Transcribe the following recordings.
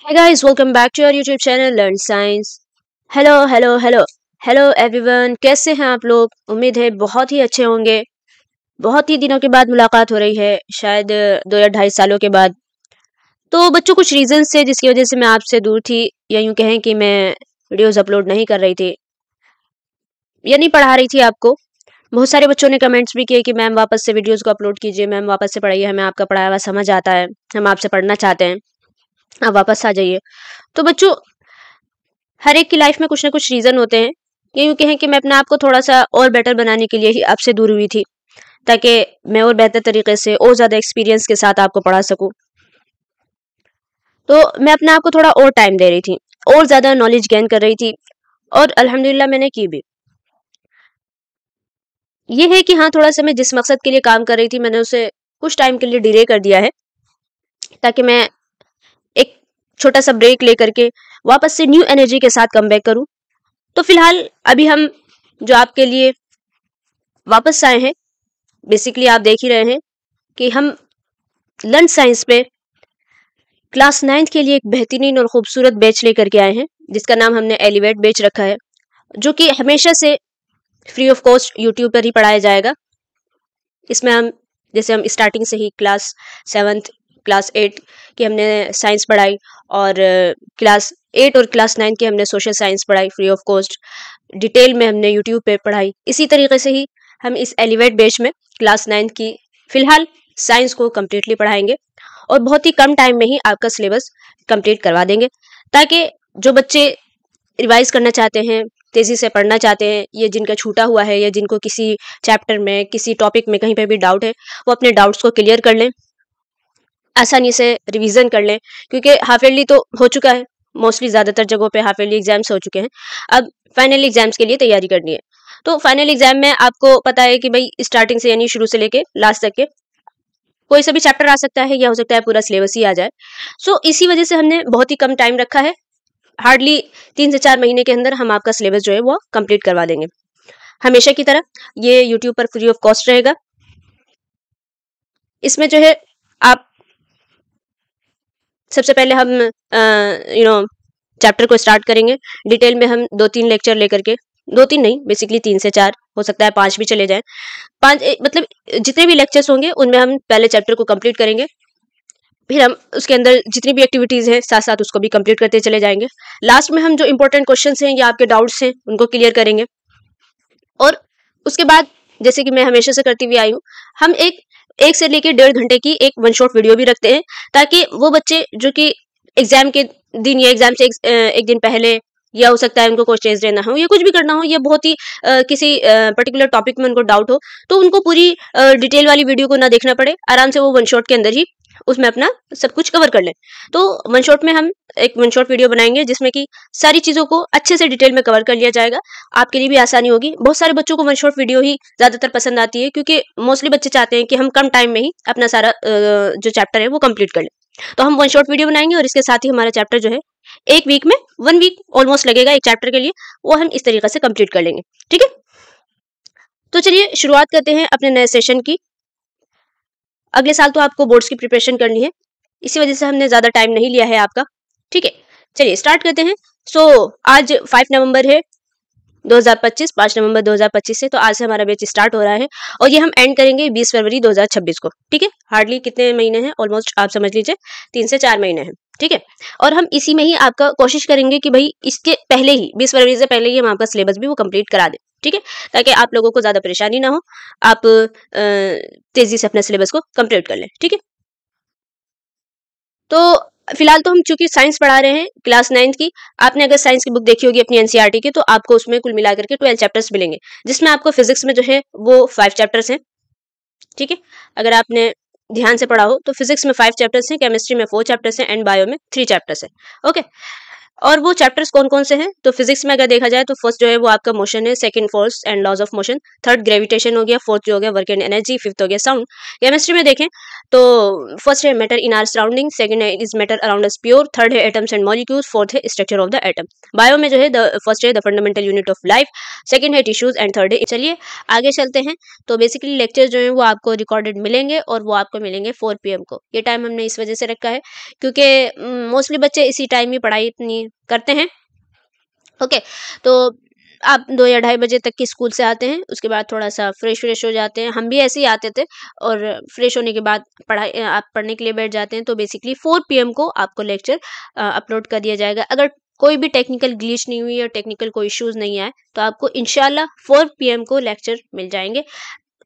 Hey guys, welcome back to our YouTube channel Learn Science. Hello hello hello hello everyone, कैसे हैं आप लोग? उम्मीद है बहुत ही अच्छे होंगे। बहुत ही दिनों के बाद मुलाकात हो रही है, शायद 2 या 2.5 सालों के बाद। तो बच्चों, कुछ रीजंस थे जिसकी वजह से मैं आपसे दूर थी, या यूं कहें कि मैं वीडियोस अपलोड नहीं कर रही थी या नहीं पढ़ा रही थी आपको। बहुत सारे बच्चों ने कमेंट्स भी किए कि मैम वापस से वीडियोस को अपलोड कीजिए, मैम वापस से पढ़ाइए, हमें आपका पढ़ाया हुआ समझ आता है, हम आपसे पढ़ना चाहते हैं, आप वापस आ जाइए। तो बच्चों, हर एक की लाइफ में कुछ ना कुछ रीजन होते हैं। ये यूं कहें कि मैं अपने आप को थोड़ा सा और बेटर बनाने के लिए ही आपसे दूर हुई थी, ताकि मैं और बेहतर तरीके से और ज्यादा एक्सपीरियंस के साथ आपको पढ़ा सकूं। तो मैं अपने आप को थोड़ा और टाइम दे रही थी, और ज्यादा नॉलेज गेन कर रही थी, और अल्हम्दुलिल्लाह मैंने की भी। ये है कि हाँ, थोड़ा सा मैं जिस मकसद के लिए काम कर रही थी, मैंने उसे कुछ टाइम के लिए डिले कर दिया है, ताकि मैं एक छोटा सा ब्रेक लेकर के वापस से न्यू एनर्जी के साथ कम बैक करूं। तो फिलहाल अभी हम जो आपके लिए वापस आए हैं, बेसिकली आप देख ही रहे हैं कि हम लर्न साइंस पे क्लास 9th के लिए एक बेहतरीन और खूबसूरत बैच लेकर के आए हैं, जिसका नाम हमने एलिवेट बैच रखा है, जो कि हमेशा से फ्री ऑफ कॉस्ट यूट्यूब पर ही पढ़ाया जाएगा। इसमें हम जैसे हम स्टार्टिंग से ही क्लास 7th क्लास 8 की हमने साइंस पढ़ाई, और क्लास 8 और क्लास 9 की हमने सोशल साइंस पढ़ाई फ्री ऑफ कॉस्ट, डिटेल में हमने यूट्यूब पे पढ़ाई। इसी तरीके से ही हम इस एलिवेट बैच में क्लास 9 की फिलहाल साइंस को कम्प्लीटली पढ़ाएंगे, और बहुत ही कम टाइम में ही आपका सिलेबस कंप्लीट करवा देंगे, ताकि जो बच्चे रिवाइज करना चाहते हैं, तेजी से पढ़ना चाहते हैं, ये जिनका छूटा हुआ है या जिनको किसी चैप्टर में, किसी टॉपिक में कहीं पे भी डाउट है, वो अपने डाउट्स को क्लियर कर लें, आसानी से रिवीजन कर लें। क्योंकि हाफ ईयरली तो हो चुका है, मोस्टली ज़्यादातर जगहों पे हाफ ईयरली एग्जाम्स हो चुके हैं। अब फाइनल एग्जाम्स के लिए तैयारी करनी है। तो फाइनल एग्जाम में आपको पता है कि भाई स्टार्टिंग से यानी शुरू से लेके लास्ट तक के कोई सा भी चैप्टर आ सकता है, या हो सकता है पूरा सिलेबस ही आ जाए। सो इसी वजह से हमने बहुत ही कम टाइम रखा है। हार्डली 3 से 4 महीने के अंदर हम आपका सिलेबस जो है वो कंप्लीट करवा देंगे। हमेशा की तरह ये यूट्यूब पर फ्री ऑफ कॉस्ट रहेगा। इसमें जो है आप सबसे पहले हम चैप्टर को स्टार्ट करेंगे। डिटेल में हम 2-3 लेक्चर लेकर के, 2-3 नहीं, बेसिकली 3 से 4, हो सकता है 5 भी चले जाएं। मतलब जितने भी लेक्चर्स होंगे उनमें हम पहले चैप्टर को कंप्लीट करेंगे, फिर हम उसके अंदर जितनी भी एक्टिविटीज हैं साथ साथ उसको भी कंप्लीट करते चले जाएंगे। लास्ट में हम जो इंपॉर्टेंट क्वेश्चंस हैं या आपके डाउट्स हैं उनको क्लियर करेंगे, और उसके बाद जैसे कि मैं हमेशा से करती हुई आई हूँ, हम एक 1 से लेकर 1.5 घंटे की एक वन शॉट वीडियो भी रखते हैं, ताकि वो बच्चे जो कि एग्जाम के दिन या एग्जाम से एक दिन पहले, या हो सकता है उनको कोई टेस्ट देना हो या कुछ भी करना हो, या बहुत ही किसी पर्टिकुलर टॉपिक में उनको डाउट हो, तो उनको पूरी डिटेल वाली वीडियो को ना देखना पड़े, आराम से वो वन शॉट के अंदर ही उसमें अपना सब कुछ कवर कर लें। तो वन शॉट में हम एक वन शॉट वीडियो बनाएंगे, जिसमें कि सारी चीज़ों को अच्छे से डिटेल में कवर कर लिया जाएगा। आपके लिए भी आसानी होगी। बहुत सारे बच्चों को वन शॉट वीडियो ही ज़्यादातर पसंद आती है, क्योंकि मोस्टली बच्चे चाहते हैं कि हम कम टाइम में ही अपना सारा जो चैप्टर है वो कंप्लीट कर लें। तो हम वन शॉट वीडियो बनाएंगे, और इसके साथ ही हमारा चैप्टर जो है एक वीक में, 1 वीक ऑलमोस्ट लगेगा एक चैप्टर के लिए, वो हम इस तरीके से कंप्लीट कर लेंगे। ठीक है, तो चलिए शुरुआत करते हैं अपने नए सेशन की। अगले साल तो आपको बोर्ड्स की प्रिपरेशन करनी है, इसी वजह से हमने ज़्यादा टाइम नहीं लिया है आपका। ठीक है, चलिए स्टार्ट करते हैं। सो आज 5 नवंबर है 2025, 5 नवंबर 2025 से, तो आज से हमारा बैच स्टार्ट हो रहा है, और ये हम एंड करेंगे 20 फरवरी 2026 को। ठीक है, हार्डली कितने महीने हैं, ऑलमोस्ट आप समझ लीजिए 3 से 4 महीने हैं। ठीक है, और हम इसी में ही आपका कोशिश करेंगे कि भाई इसके पहले ही 20 फरवरी से पहले ही हम आपका सिलेबस भी वो कंप्लीट करा दें। ठीक है, ताकि आप लोगों को ज़्यादा परेशानी ना हो, आप तेज़ी से अपने सिलेबस को कंप्लीट कर लें। ठीक है, तो फिलहाल तो हम चूंकि साइंस पढ़ा रहे हैं क्लास 9th की, आपने अगर साइंस की बुक देखी होगी अपनी एनसीईआरटी की, तो आपको उसमें कुल मिलाकर के 12 चैप्टर्स मिलेंगे, जिसमें आपको फिजिक्स में जो है वो 5 चैप्टर्स हैं। ठीक है, अगर आपने ध्यान से पढ़ा हो तो फिजिक्स में 5 चैप्टर्स हैं, केमिस्ट्री में 4 चैप्टर्स हैं, एंड बायो में 3 चैप्टर्स हैं। ओके, और वो चैप्टर्स कौन कौन से हैं, तो फिजिक्स में अगर देखा जाए तो फर्स्ट जो है वो आपका मोशन है, second force and laws of motion, third gravitation हो गया, फोर्थ जो हो गया वर्क एंड एनर्जी, फिफ्थ हो गया साउंड। केमिस्ट्री में देखें तो फर्स्ट है matter in our surrounding, second है is matter around us pure, third है एटम्स एंड मॉलिक्यूल्स, फोर्थ है structure of the atom. Bio में जो है फर्स्ट है the fundamental unit of life, second है टिश्यूज एंड थर्ड है। चलिए आगे चलते हैं। तो बेसिकली लेक्चर जो है वो आपको रिकॉर्डेड मिलेंगे और वो आपको मिलेंगे 4 PM को। ये टाइम हमने इस वजह से रखा है क्योंकि मोस्टली बच्चे इसी टाइम ही पढ़ाई इतनी करते हैं। ओके, तो आप 2 या ढाई बजे तक के स्कूल से आते हैं, उसके बाद थोड़ा सा फ्रेश हो जाते हैं। हम भी ऐसे ही आते थे और फ्रेश होने के बाद पढ़ाई आप पढ़ने के लिए बैठ जाते हैं। तो बेसिकली 4 PM को आपको लेक्चर अपलोड कर दिया जाएगा। अगर कोई भी टेक्निकल ग्लिच नहीं हुई और टेक्निकल कोई इश्यूज नहीं आए तो आपको इंशाल्लाह 4 PM को लेक्चर मिल जाएंगे,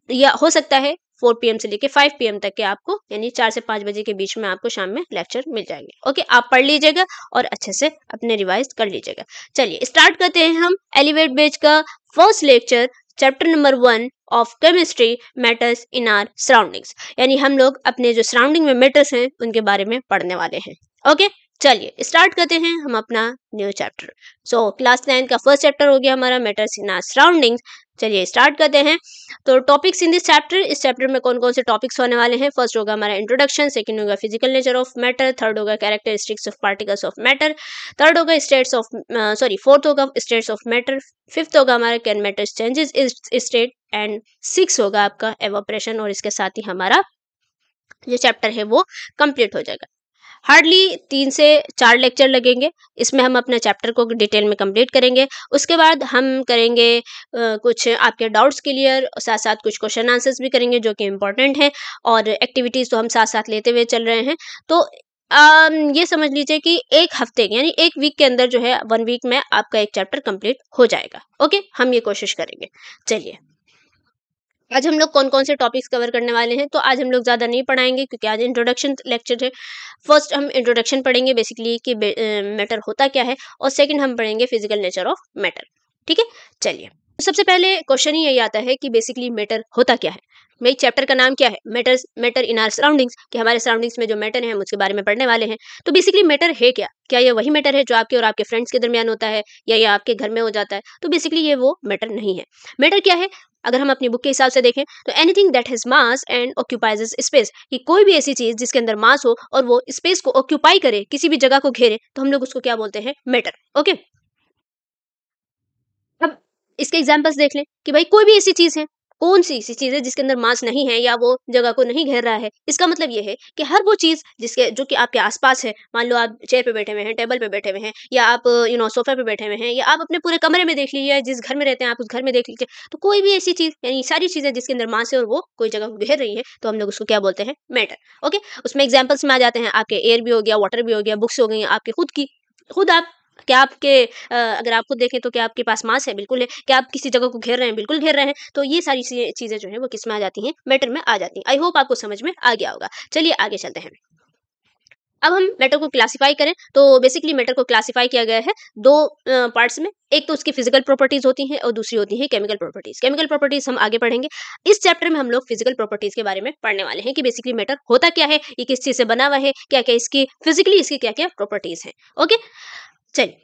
या हो सकता है 4 PM से लेके 5 PM तक के आपको, यानी 4 से 5 बजे के बीच में आपको शाम में लेक्चर मिल जाएंगे। ओके, आप पढ़ लीजिएगा और अच्छे से अपने रिवाइज कर लीजिएगा। चलिए स्टार्ट करते हैं हम एलिवेट बैच का first lecture, chapter number 1 of chemistry, matters in our surroundings. यानी हम लोग अपने जो सराउंडिंग में मैटर्स हैं उनके बारे में पढ़ने वाले हैं। ओके, चलिए स्टार्ट करते हैं हम अपना न्यू चैप्टर। सो क्लास 9 का फर्स्ट चैप्टर हो गया हमारा मैटर्स इन आर सराउंडिंग्स। चलिए स्टार्ट करते हैं। तो टॉपिक्स इन दिस चैप्टर, इस चैप्टर में कौन कौन से टॉपिक्स होने वाले हैं। फर्स्ट होगा हमारा इंट्रोडक्शन, सेकंड होगा physical nature of matter, third होगा characteristics of particles of matter, third होगा स्टेट्स ऑफ फोर्थ होगा स्टेट्स ऑफ मैटर, फिफ्थ होगा हमारा can matter changes is state, and six होगा आपका एवापोरेशन। और इसके साथ ही हमारा जो चैप्टर है वो कंप्लीट हो जाएगा। हार्डली 3 से 4 लेक्चर लगेंगे, इसमें हम अपने चैप्टर को डिटेल में कंप्लीट करेंगे। उसके बाद हम करेंगे कुछ आपके डाउट्स क्लियर, साथ साथ कुछ क्वेश्चन आंसर्स भी करेंगे जो कि इम्पोर्टेंट है, और एक्टिविटीज़ तो हम साथ साथ लेते हुए चल रहे हैं। तो ये समझ लीजिए कि एक हफ्ते यानी एक वीक के अंदर जो है 1 वीक में आपका एक चैप्टर कंप्लीट हो जाएगा। ओके, हम ये कोशिश करेंगे। चलिए आज हम लोग कौन कौन से टॉपिक्स कवर करने वाले हैं, तो आज हम लोग ज़्यादा नहीं पढ़ाएंगे क्योंकि आज इंट्रोडक्शन लेक्चर है। फर्स्ट हम इंट्रोडक्शन पढ़ेंगे बेसिकली कि मैटर होता क्या है, और सेकंड हम पढ़ेंगे फिजिकल नेचर ऑफ मैटर। ठीक है, चलिए सबसे पहले क्वेश्चन ही यही आता है कि बेसिकली मैटर होता क्या है। मेरे चैप्टर का नाम क्या है, मैटर इन आर सराउंडिंग्स, कि हमारे सराउंडिंग्स में जो मैटर है हम उसके बारे में पढ़ने वाले हैं। तो बेसिकली मैटर है क्या ये वही मैटर है जो आपके और आपके फ्रेंड्स के दरमियान होता है, या ये आपके घर में हो जाता है। तो बेसिकली ये वो मैटर नहीं है। मैटर क्या है, अगर हम अपनी बुक के हिसाब से देखें तो anything that has mass and occupies space, कि कोई भी ऐसी चीज जिसके अंदर मास हो और वो स्पेस को ऑक्यूपाई करे, किसी भी जगह को घेरे, तो हम लोग उसको क्या बोलते हैं, मैटर। ओके, अब इसके एग्जांपल्स देख लें कि भाई कोई भी ऐसी चीज है, कौन सी ऐसी चीज है जिसके अंदर मास नहीं है या वो जगह को नहीं घेर रहा है। इसका मतलब ये है कि हर वो चीज जिसके जो कि आपके आसपास है, मान लो आप चेयर पे बैठे हुए हैं, टेबल पे बैठे हुए हैं, या आप सोफे पे बैठे हुए हैं, या आप अपने पूरे कमरे में देख लीजिए, जिस घर में रहते हैं आप उस घर में देख लीजिए, तो कोई भी ऐसी चीज यानी सारी चीजें जिसके अंदर मास है और वो कोई जगह को घेर रही है, तो हम लोग उसको क्या बोलते हैं, मैटर। ओके, उसमें एग्जाम्पल्स में आ जाते हैं आपके एयर भी हो गया, वाटर भी हो गया, बुक्स हो गई, आपके खुद की, खुद आप, क्या आपके अगर आप खुद देखें तो क्या आपके पास मास है, बिल्कुल है। क्या आप किसी जगह को घेर रहे हैं, बिल्कुल घेर रहे हैं। तो ये सारी चीजें जो है वो किस में आ जाती हैं, मैटर में आ जाती हैं। आई होप आपको समझ में आ गया होगा। चलिए आगे चलते हैं। अब हम मैटर को क्लासिफाई करें तो बेसिकली मैटर को क्लासिफाई किया गया है 2 पार्ट्स में। एक तो उसकी फिजिकल प्रॉपर्टीज होती हैं और दूसरी होती है केमिकल प्रॉपर्टीज। केमिकल प्रॉपर्टीज हम आगे पढ़ेंगे। इस चैप्टर में हम लोग फिजिकल प्रॉपर्टीज के बारे में पढ़ने वाले हैं कि बेसिकली मैटर होता क्या है, ये किस चीज से बना हुआ है, क्या क्या इसकी फिजिकली इसकी क्या क्या प्रॉपर्टीज हैं। ओके, चलिए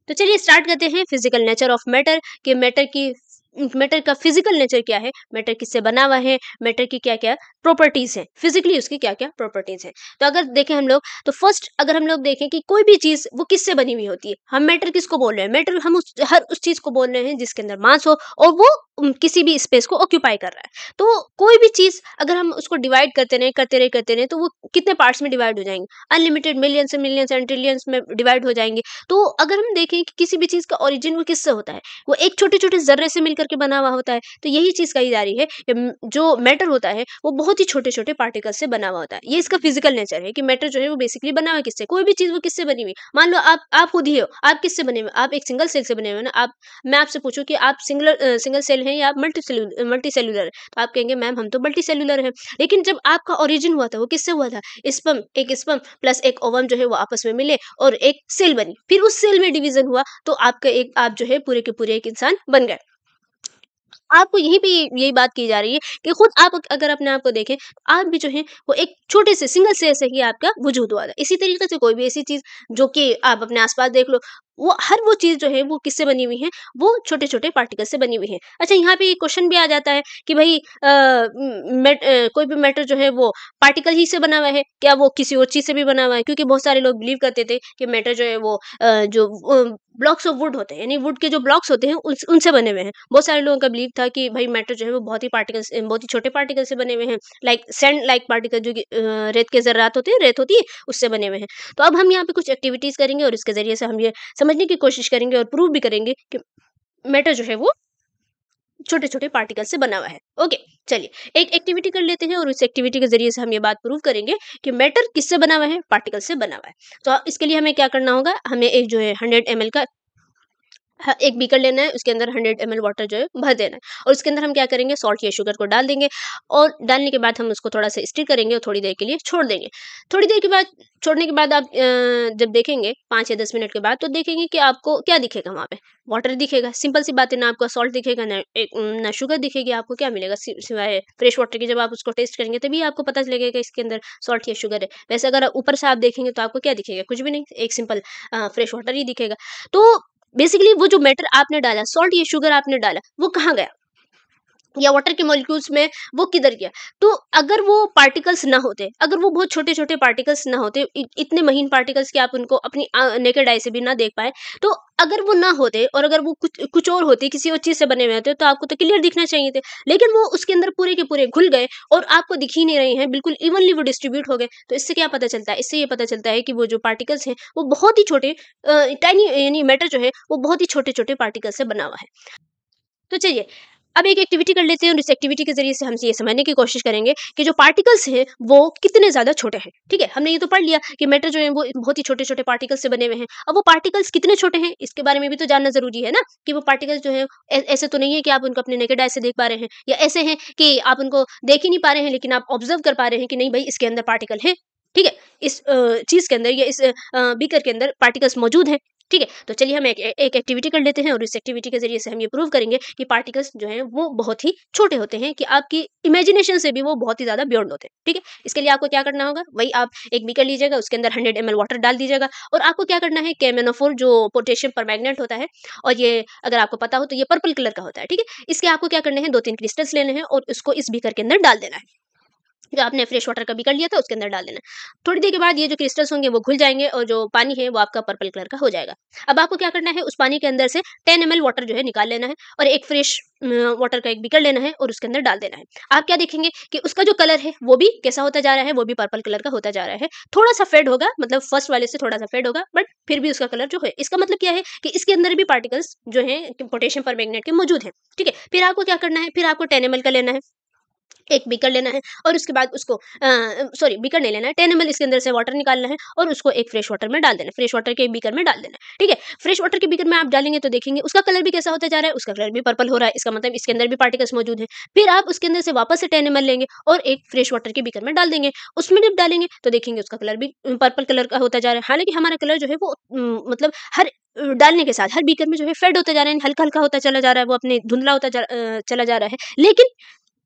तो चलिए स्टार्ट करते हैं फिजिकल नेचर ऑफ मैटर, कि मैटर का फिजिकल नेचर क्या है, मैटर किससे बना हुआ है, मैटर की क्या क्या प्रॉपर्टीज है, फिजिकली उसकी क्या क्या प्रॉपर्टीज है। तो अगर देखें हम लोग, तो फर्स्ट अगर हम लोग देखें कि कोई भी चीज वो किससे बनी हुई होती है, हम मैटर किसको बोल रहे हैं, मैटर हम हर उस चीज को बोल रहे हैं जिसके अंदर मास हो और वो किसी भी स्पेस को ऑक्यूपाई कर रहा है। तो कोई भी चीज अगर हम उसको डिवाइड करते रहे तो वो कितने पार्ट्स में डिवाइड हो जाएंगे, अनलिमिटेड मिलियंस एंड ट्रिलियंस में डिवाइड हो जाएंगे। तो अगर हम देखें कि किसी भी चीज का ओरिजिन वो किससे होता है, वो एक छोटे छोटे जर्रे से मिलकर के बना हुआ होता है। तो यही चीज कही जा रही है जो मैटर होता है वो बहुत ही छोटे छोटे पार्टिकल से बना हुआ होता है। ये इसका फिजिकल नेचर है कि मैटर जो है वो बेसिकली बना हुआ है किससे, कोई भी चीज वो किससे बनी हुई। मान लो आप खुद ही हो, आप किससे बने हुए, आप एक सिंगल सेल से बने हुए ना। आप, मैं आपसे पूछूं कि आप सिंगल सेल हैं या आप मल्टी सेलुलर है, तो आप कहेंगे मैम हम तो मल्टी सेलुलर हैं। लेकिन जब आपका ओरिजिन हुआ था वो किससे हुआ था, स्पर्म प्लस एक ओवम जो है वो आपस में मिले और एक सेल बनी, फिर उस सेल में डिवीजन हुआ तो आप जो है पूरे के पूरे एक इंसान बन गए। आपको यहीं पे यही बात की जा रही है कि खुद आप अगर अपने आप को देखें, आप भी जो है वो एक छोटे से सिंगल सेल से ही आपका वजूद हुआ था। इसी तरीके से कोई भी ऐसी चीज़ जो कि आप अपने आस-पास देख लो, वो चीज़ जो है वो किससे बनी हुई है? वो छोटे-छोटे पार्टिकल से बनी हुई है। अच्छा, यहाँ पे ये क्वेश्चन भी आ जाता है कि भई कोई भी मैटर जो है वो पार्टिकल ही से बना हुआ है, क्या वो किसी और चीज़ से भी बना हुआ है? क्योंकि बहुत सारे लोग बिलीव करते थे कि मैटर जो है वो जो ब्लॉक्स ऑफ वुड होते हैं, यानी वुड के जो ब्लॉक्स होते हैं उनसे बने हुए हैं। बहुत सारे लोगों का बिलीव था कि भाई मैटर जो है वो बहुत ही छोटे पार्टिकल से बने हुए हैं, लाइक सैंड लाइक पार्टिकल जो कि रेत के ज़र्रात होते हैं, रेत होती है, उससे बने हुए हैं। तो अब हम यहाँ पे कुछ एक्टिविटीज़ करेंगे और इसके ज़रिए से हम ये समझने की कोशिश करेंगे और प्रूव भी करेंगे कि मैटर जो है वो छोटे-छोटे पार्टिकल से बना हुआ है। ओके, चलिए एक एक्टिविटी कर लेते हैं और उस एक्टिविटी के ज़रिए से हम ये बात प्रूव करेंगे कि मैटर किससे बना हुआ है? पार्टिकल से बना हुआ है। तो इसके लिए हमें क्या करना होगा? हमें एक जो है 100 ml का हाँ, एक बीकर लेना है, उसके अंदर 100 ml वाटर जो है भर देना है और उसके अंदर हम क्या करेंगे, सॉल्ट या शुगर को डाल देंगे और डालने के बाद हम उसको थोड़ा-सा स्टिर करेंगे और थोड़ी देर के लिए छोड़ देंगे। थोड़ी देर के बाद छोड़ने के बाद आप जब देखेंगे 5 या 10 मिनट के बाद तो देखेंगे कि आपको क्या दिखेगा वहाँ पे, वाटर दिखेगा। सिंपल सी बात है, ना आपको सॉल्ट दिखेगा, ना शुगर दिखेगी, आपको क्या मिलेगा सिवाय फ्रेश वाटर के। जब आप उसको टेस्ट करेंगे तभी आपको पता चलेगा कि इसके अंदर सॉल्ट या शुगर है। वैसे अगर ऊपर से आप देखेंगे तो आपको क्या दिखेगा? कुछ भी नहीं, एक सिंपल फ्रेश वाटर ही दिखेगा। तो बेसिकली वो जो मैटर आपने डाला, सॉल्ट या शुगर आपने डाला, वो कहाँ गया? या वाटर के मॉलिक्यूल्स में वो किधर गया? तो अगर वो पार्टिकल्स ना होते, अगर वो बहुत छोटे-छोटे पार्टिकल्स ना होते, इतने महीन पार्टिकल्स कि आप उनको अपनी नेकेड आई से भी ना देख पाएँ, तो अगर वो ना होते और अगर वो कुछ कुछ और होते, किसी और चीज़ से बने हुए होते, तो आपको तो क्लियर दिखना चाहिए थे। लेकिन वो उसके अंदर पूरे के पूरे घुल गए और आपको दिख ही नहीं रहे हैं, बिल्कुल इवनली वो डिस्ट्रीब्यूट हो गए। तो इससे क्या पता चलता है? इससे ये पता चलता है कि वो जो पार्टिकल्स हैं, वो बहुत ही छोटे टाइनी यानी मैटर जो है, वो बहुत ही छोटे-छोटे पार्टिकल से बना हुआ है। तो चलिए, अब एक एक्टिविटी कर लेते हैं और इस एक्टिविटी के ज़रिए से हम ये समझने की कोशिश करेंगे कि जो पार्टिकल्स हैं, वो कितने ज़्यादा छोटे हैं, ठीक है? हमने ये तो पढ़ लिया कि मैटर जो है वो बहुत ही छोटे-छोटे पार्टिकल्स से बने हुए हैं। अब वो पार्टिकल्स कितने छोटे हैं, इसके बारे में भी तो जानना ज़रूरी है ना, कि वो पार्टिकल्स जो हैं ऐसे तो नहीं है कि आप उनको अपने नेकेड आई से देख पा रहे हैं, या ऐसे हैं कि आप उनको देख ही नहीं पा रहे हैं, लेकिन आप ऑब्ज़र्व कर पा रहे हैं कि नहीं भई इसके अंदर पार्टिकल है, ठीक है? इस चीज़ के अंदर या इस बीकर के अंदर पार्टिकल्स मौजूद हैं, ठीक है? तो चलिए हम एक एक्टिविटी कर लेते हैं और इस एक्टिविटी के ज़रिए से हम ये प्रूव करेंगे कि पार्टिकल्स जो हैं वो बहुत ही छोटे होते हैं, कि आपकी इमेजिनेशन से भी वो बहुत ही ज़्यादा बियॉन्ड होते हैं, ठीक है? इसके लिए आपको क्या करना होगा, वही आप एक बीकर लीजिएगा, उसके अंदर 100 ml वाटर डाल दीजिएगा और आपको क्या करना है, KMnO4 जो पोटेशियम परमैंगनेट होता है, और ये अगर आपको पता हो तो ये पर्पल कलर का होता है, ठीक है? इसके आपको क्या करने हैं, 2-3 क्रिस्टल्स लेने हैं और उसको इस बीकर के अंदर डाल देना है। जो आपने फ्रेश वाटर कभी कर लिया था उसके अंदर डाल देना है। थोड़ी देर के बाद ये जो क्रिस्टल्स होंगे वो घुल जाएँगे और जो पानी है वो आपका पर्पल कलर का हो जाएगा। अब आपको क्या करना है, उस पानी के अंदर से 10 ml वाटर जो है निकाल लेना है और एक फ्रेश वाटर का एक बीकर लेना है और उसके अंदर डाल देना है। आप क्या देखेंगे कि उसका जो कलर है वो भी कैसा होता जा रहा है, वो भी पर्पल कलर का होता जा रहा है। थोड़ा-सा फेड होगा, मतलब फर्स्ट वाले से थोड़ा-सा फेड होगा, बट फिर भी उसका कलर जो है, इसका मतलब क्या है कि इसके अंदर भी पार्टिकल्स जो हैं पोटेशियम परमैंगनेट के मौजूद हैं। ठीक है? फिर आपको क्या करना है, फिर आपको 10 ml का लेना है। एक बीकर लेना है और उसके बाद उसको सॉरी बीकर नहीं लेना है, 10 ml इसके अंदर से वाटर निकालना है और उसको एक फ्रेश वाटर में डाल देना है, फ्रेश वाटर के बीकर में डाल देना है, ठीक है? फ्रेश वाटर के बीकर में आप डालेंगे तो देखेंगे उसका कलर भी कैसा होता जा रहा है, उसका कलर भी पर्पल हो रहा है, इसका मतलब इसके अंदर भी पार्टिकल्स मौजूद हैं। फिर आप उसके अंदर से वापस से 10 ml लेंगे और एक फ्रेश वाटर के बीकर में डाल देंगे, उसमें जब डालेंगे तो देखेंगे उसका कलर भी पर्पल कलर का होता जा रहा है। हालाँकि हमारा कलर जो है वो मतलब हर डालने के साथ हर बीकर में जो है फेड होता जा रहा है, हल्का-हल्का होता चला जा रहा है, वो अपने धुंधला होता चला जा रहा है। लेकिन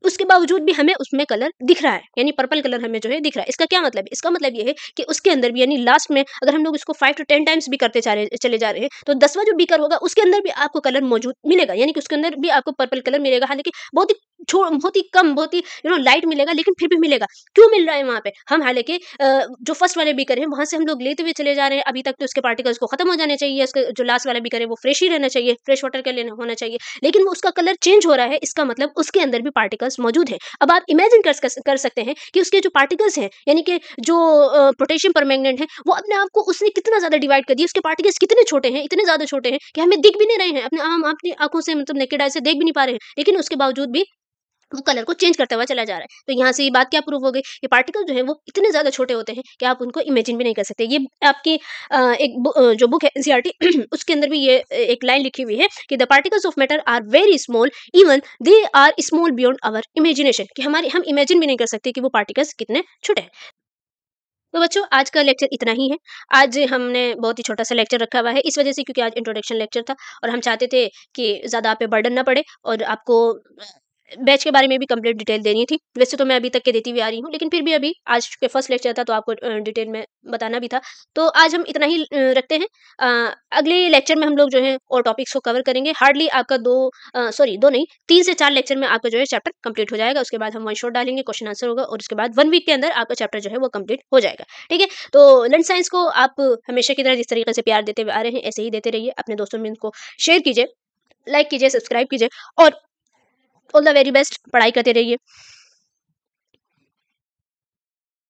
उसके बावजूद भी हमें उसमें कलर दिख रहा है, यानी पर्पल कलर हमें जो है दिख रहा है। इसका क्या मतलब है? इसका मतलब ये है कि उसके अंदर भी, यानी लास्ट में अगर हम लोग इसको 5 टू 10 टाइम्स भी करते चले जा रहे हैं, तो 10वां जो बीकर होगा उसके अंदर भी आपको कलर मौजूद मिलेगा, यानी कि उसके अंदर भी आपको पर्पल कलर मिलेगा। हालाँकि बहुत ही कम, बहुत ही लाइट मिलेगा, लेकिन फिर भी मिलेगा। क्यों मिल रहा है वहाँ पे? हम हालाँकि जो फर्स्ट वाले बीकर हैं वहाँ से हम लोग लेते हुए चले जा रहे हैं, अभी तक तो उसके पार्टिकल्स को खत्म हो जाने चाहिए, उसका जो लास्ट वाला बीकर है वो फ्रेश ही रहना चाहिए, फ्रेश वाटर का लेना होना चाहिए। लेकिन वो उसका कलर चेंज हो रहा है, इसका मतलब उसके अंदर भी पार्टिकल्स मौजूद हैं। अब आप इमेजिन कर सकते हैं कि उसके जो पार्टिकल्स हैं, यानी कि जो पोटेशियम परमैंगनेट है, वो अपने आप को उसने कितना ज़्यादा डिवाइड कर दिया, उसके पार्टिकल्स कितने छोटे हैं, इतने ज़्यादा छोटे हैं कि हमें दिख भी नहीं रहे हैं, हम अपनी आँखों से, मतलब नेकेड आई से देख भी नहीं पा रहे हैं, लेकिन उसके बावजूद भी वो कलर को चेंज करता हुआ चला जा रहा है। तो यहाँ से ये बात क्या प्रूव हो गई कि पार्टिकल जो है वो इतने ज़्यादा छोटे होते हैं कि आप उनको इमेजिन भी नहीं कर सकते। ये आपकी जो बुक है एनसीईआरटी उसके अंदर भी ये एक लाइन लिखी हुई है कि the particles of matter are very small, even they are small beyond our imagination, कि हमारी हम इमेजिन भी नहीं कर सकते कि वो पार्टिकल्स कितने छोटे हैं। तो बच्चों आज का लेक्चर इतना ही है। आज हमने बहुत ही छोटा-सा लेक्चर रखा हुआ है इस वज़ह से क्योंकि आज इंट्रोडक्शन लेक्चर था और हम चाहते थे कि ज़्यादा आप पे बर्डन ना पड़े और आपको बैच के बारे में भी कंप्लीट डिटेल देनी थी। वैसे तो मैं अभी तक के देती हुई आ रही हूँ, लेकिन फिर भी अभी आज के फर्स्ट लेक्चर था तो आपको डिटेल में बताना भी था। तो आज हम इतना ही रखते हैं। अगले लेक्चर में हम लोग जो है और टॉपिक्स को कवर करेंगे। हार्डली आपका 2 नहीं 3 से 4 लेक्चर में आपका जो है चैप्टर कंप्लीट हो जाएगा। उसके बाद हम वन शॉट डालेंगे, क्वेश्चन आंसर होगा और उसके बाद 1 वीक के अंदर आपका चैप्टर जो है वो कंप्लीट हो जाएगा। ठीक है? तो लर्न साइंस को आप हमेशा की तरह जिस तरीके से प्यार देते हुए आ रहे हैं, ऐसे ही देते रहिए। अपने दोस्तों में इनको शेयर कीजिए, लाइक कीजिए, सब्सक्राइब कीजिए और ऑल द वेरी बेस्ट। पढ़ाई करते रहिए।